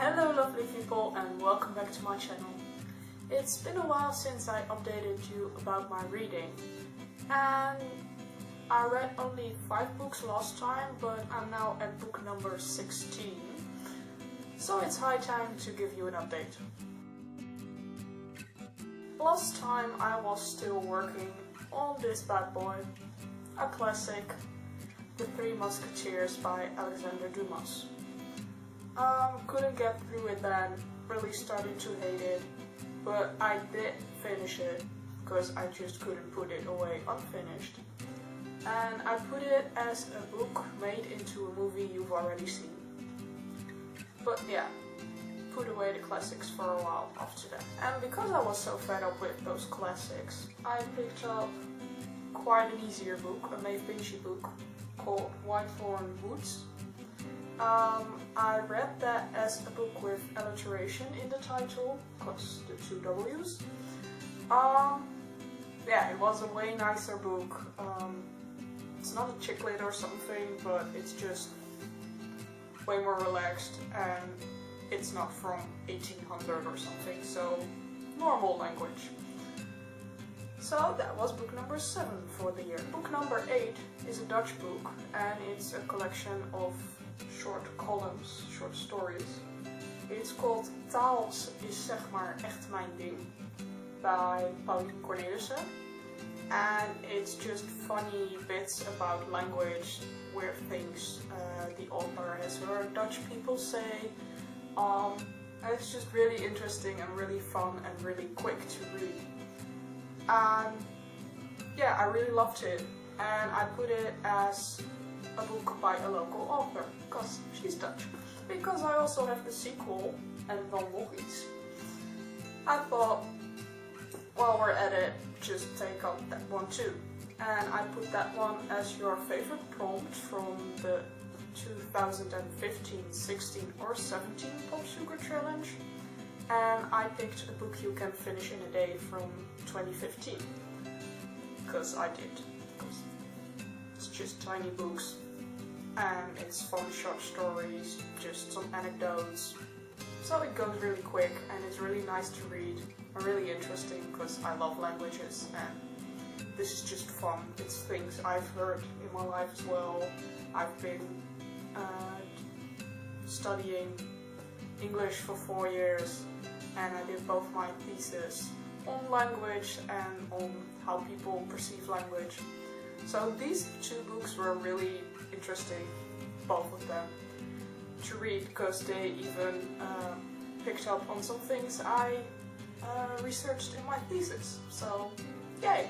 Hello lovely people and welcome back to my channel. It's been a while since I updated you about my reading and I read only 5 books last time, but I'm now at book number 16, so it's high time to give you an update. Last time I was still working on this bad boy, a classic, The Three Musketeers by Alexander Dumas. Couldn't get through it then, really started to hate it, but I did finish it because I just couldn't put it away unfinished. And I put it as a book made into a movie you've already seen. But yeah, put away the classics for a while after that. And because I was so fed up with those classics, I picked up quite an easier book, a Maeve Binchy book called Whitethorn Woods. I read that as a book with alliteration in the title, plus the 2 W's. Yeah, it was a way nicer book. It's not a chick lit or something, but it's just way more relaxed, and it's not from 1800 or something, so normal language. So that was book number 7 for the year. Book number 8 is a Dutch book, and it's a collection of short columns, short stories. It's called Taal is zeg maar echt mijn ding by Pauline Cornelissen, and it's just funny bits about language, weird things the author has heard Dutch people say. And it's just really interesting and really fun and really quick to read. Yeah, I really loved it, and I put it as a book by a local author, because she's Dutch. Because I also have the sequel, En dan nog iets. I thought, while we're at it, just take up that one too. And I put that one as your favorite prompt from the 2015, 16 or 17 Pop Sugar Challenge. And I picked a book you can finish in a day from 2015. Because I did. It's just tiny books, and it's fun short stories, just some anecdotes. So it goes really quick, and it's really nice to read, and really interesting because I love languages, and this is just fun. It's things I've heard in my life as well. I've been studying English for 4 years, and I did both my thesis on language and on how people perceive language. So these 2 books were really interesting, both of them, to read, because they even picked up on some things I researched in my thesis. So yay!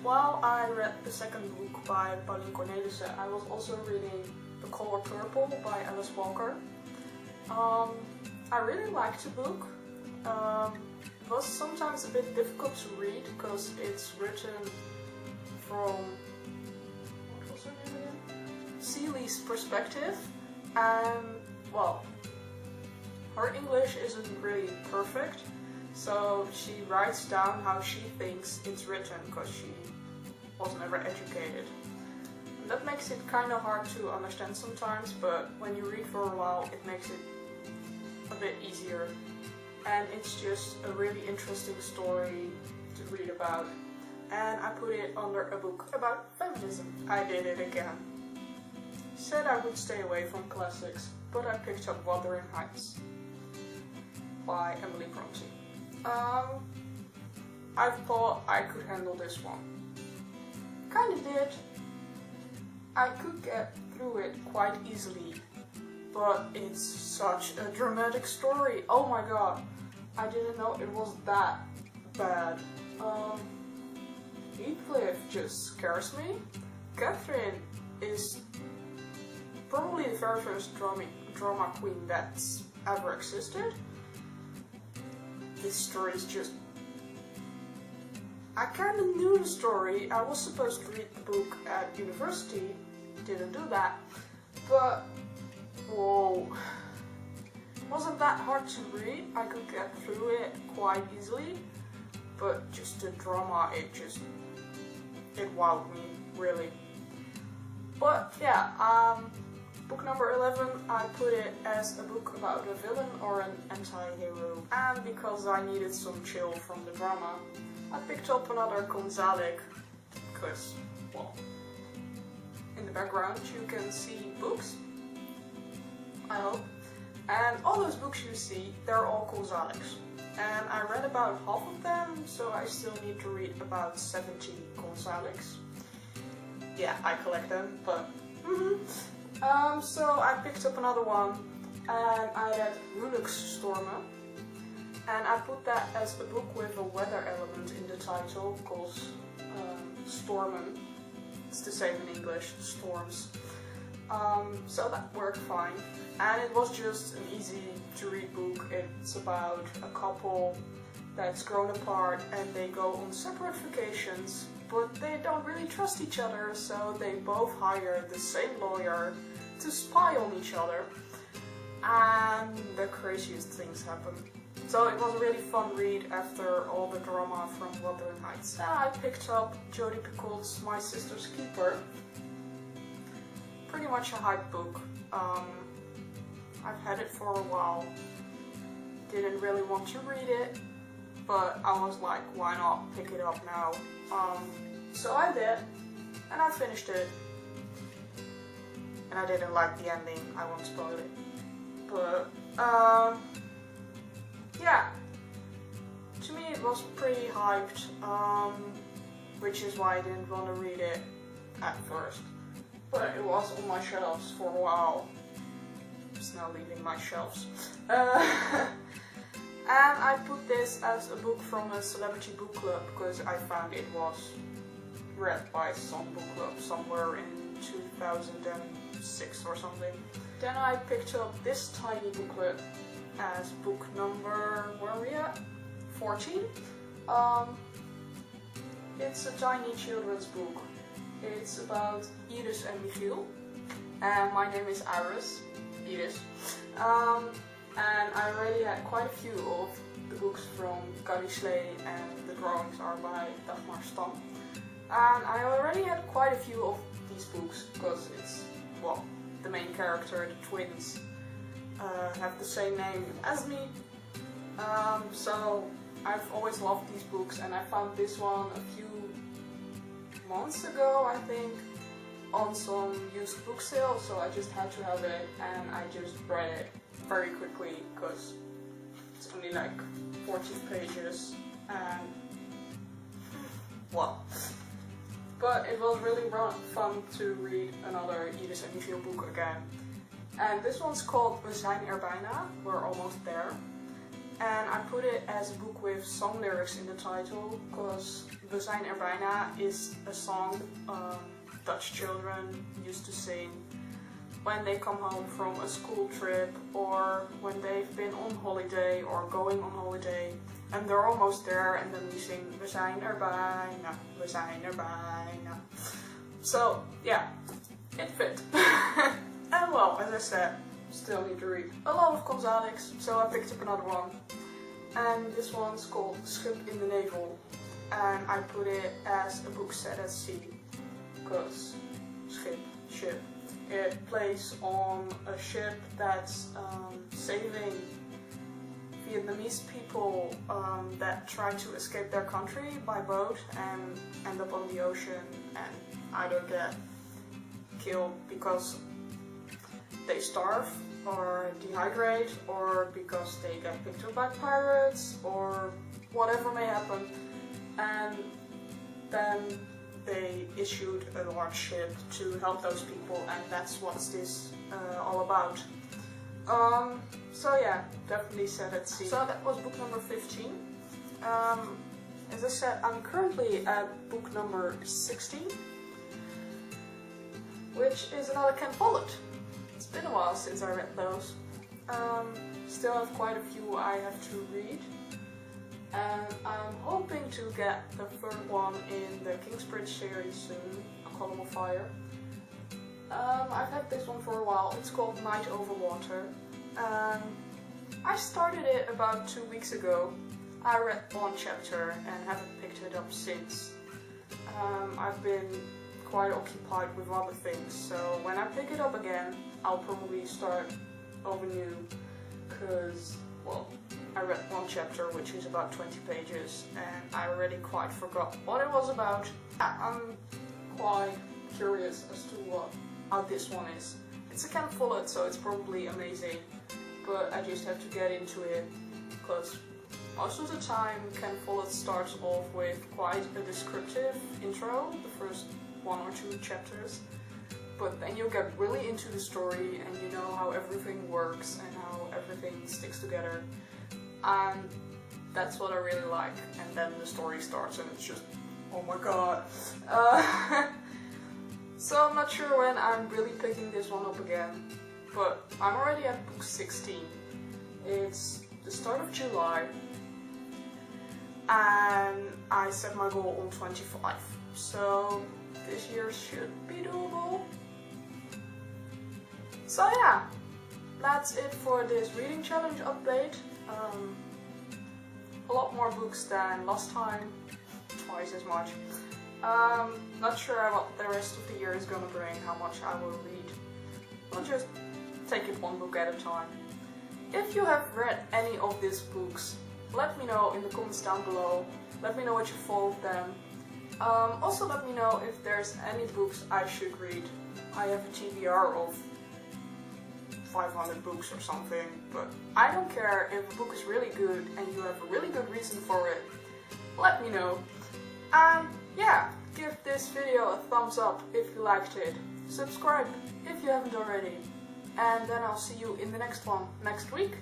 While I read the second book by Pauline Cornelissen, I was also reading The Color Purple by Alice Walker. I really liked the book. It was sometimes a bit difficult to read because it's written from, what was her name again? Celie's perspective, and well, her English isn't really perfect, so she writes down how she thinks it's written because she was never educated. And that makes it kind of hard to understand sometimes, but when you read for a while it makes it a bit easier. And it's just a really interesting story to read about. And I put it under a book about feminism. I did it again. Said I would stay away from classics, but I picked up Wuthering Heights by Emily Bronte. I thought I could handle this one. Kinda did. I could get through it quite easily, but it's such a dramatic story. Oh my god, I didn't know it was that bad. Heathcliff just scares me. Catherine is probably the very first drama queen that's ever existed. This story is just... I kinda knew the story. I was supposed to read the book at university, didn't do that, but whoa. It wasn't that hard to read. I could get through it quite easily, but just the drama, it wowed me, really. But yeah, Book number 11, I put it as a book about a villain or an anti-hero. And because I needed some chill from the drama, I picked up another Gonzalez, because, well, in the background you can see books, I hope. And all those books you see, they're all Gonzalez. And I read about half of them, so I still need to read about 70 Gonzalez. Yeah, I collect them, but... so I picked up another one, and I had Huwelijksstormen. And I put that as a book with a weather element in the title, because stormen, it's the same in English, storms. So that worked fine. And it was just an easy to read book. It's about a couple that's grown apart and they go on separate vacations, but they don't really trust each other, so they both hire the same lawyer to spy on each other. And the craziest things happen. So it was a really fun read after all the drama from Wuthering Heights. Then I picked up Jodi Picoult's My Sister's Keeper. Pretty much a hype book. I've had it for a while. Didn't really want to read it, but I was like, why not pick it up now? So I did, and I finished it. And I didn't like the ending, I won't spoil it. But, yeah. To me it was pretty hyped, which is why I didn't want to read it at first. But it was on my shelves for a while. It's now leaving my shelves. And I put this as a book from a celebrity book club because I found it was read by some book club somewhere in 2006 or something. Then I picked up this tiny booklet as book number, where are we at? 14. It's a tiny children's book. It's about Iris and Michiel. And my name is Iris. Iris. And I already had quite a few of the books from Gary Slay, and the drawings are by Dagmar Stam. And I already had quite a few of these books because it's, well, the main character, the twins, have the same name as me. So I've always loved these books, and I found this one a few months ago, I think, on some used book sale, so I just had to have it, and I just read it very quickly because it's only like 14 pages, and well, but it was really fun to read another Iris en Michiel book again. And this one's called We zijn er bijna, we're almost there. And I put it as a book with song lyrics in the title because We zijn er bijna is a song Dutch children used to sing when they come home from a school trip or when they've been on holiday or going on holiday and they're almost there, and then we sing We zijn er bijna, we zijn er bijna. So yeah, it fit. And well, as I said, still need to read a lot of Gonzalez, so I picked up another one. And this one's called Schip in the Navel. And I put it as a book set at sea. Because ship. It plays on a ship that's saving Vietnamese people that try to escape their country by boat and end up on the ocean and either get killed because they starve or dehydrate, or because they get picked up by pirates, or whatever may happen. And then they issued a large ship to help those people, and that's what this all about. So yeah, definitely set at sea. So that was book number 15. As I said, I'm currently at book number 16, which is another Ken Follett. It's been a while since I read those. Still have quite a few I have to read. And I'm hoping to get the third one in the Kingsbridge series soon, A Column of Fire. I've had this one for a while. It's called Night Over Water. I started it about 2 weeks ago. I read one chapter and haven't picked it up since. I've been quite occupied with other things, so when I pick it up again, I'll probably start over new because, well, I read one chapter which is about 20 pages and I already quite forgot what it was about. I'm quite curious as to how this one is. It's a Ken Follett, so it's probably amazing, but I just have to get into it because most of the time Ken Follett starts off with quite a descriptive intro, the first 1 or 2 chapters, but then you get really into the story and you know how everything works and how everything sticks together, and that's what I really like. And then the story starts and it's just, oh my god. So I'm not sure when I'm really picking this one up again, but I'm already at book 16. It's the start of July and I set my goal on 25, so this year should be doable. So yeah, that's it for this reading challenge update. A lot more books than last time, twice as much. Not sure what the rest of the year is gonna bring, how much I will read. I'll just take it one book at a time. If you have read any of these books, let me know in the comments down below. Let me know what you thought of them. Also let me know if there's any books I should read. I have a TBR of 500 books or something, but I don't care. If a book is really good and you have a really good reason for it, let me know. And yeah, give this video a thumbs up if you liked it. Subscribe if you haven't already. And then I'll see you in the next one next week.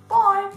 Bye!